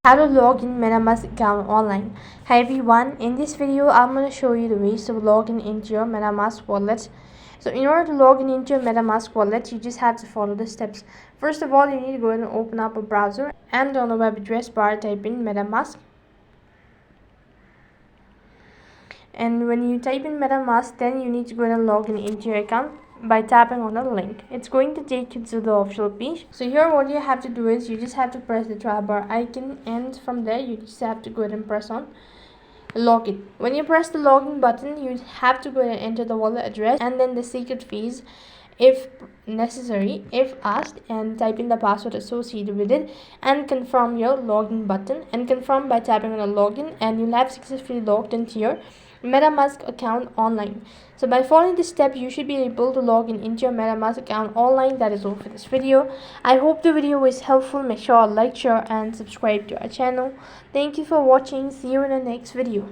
How to log in Metamask account online. Hi everyone, in this video I'm going to show you the ways to log in into your Metamask wallet. So in order to log in into your Metamask wallet, you just have to follow the steps. First of all, you need to go ahead and open up a browser, and on the web address bar type in Metamask. And when you type in Metamask, then you need to go ahead and log in into your account by tapping on the link. It's going to take you to the official page. So here what you have to do is you just have to press the try bar icon, and from there you just have to go ahead and press on login. When you press the login button, you have to go ahead and enter the wallet address and then the secret phrase if necessary, if asked, and type in the password associated with it and confirm your login button, and confirm by tapping on the login, and you'll have successfully logged into your Metamask account online. So by following this step, you should be able to log in into your Metamask account online. That is all for this video. I hope the video was helpful. Make sure to like, share and subscribe to our channel. Thank you for watching. See you in the next video.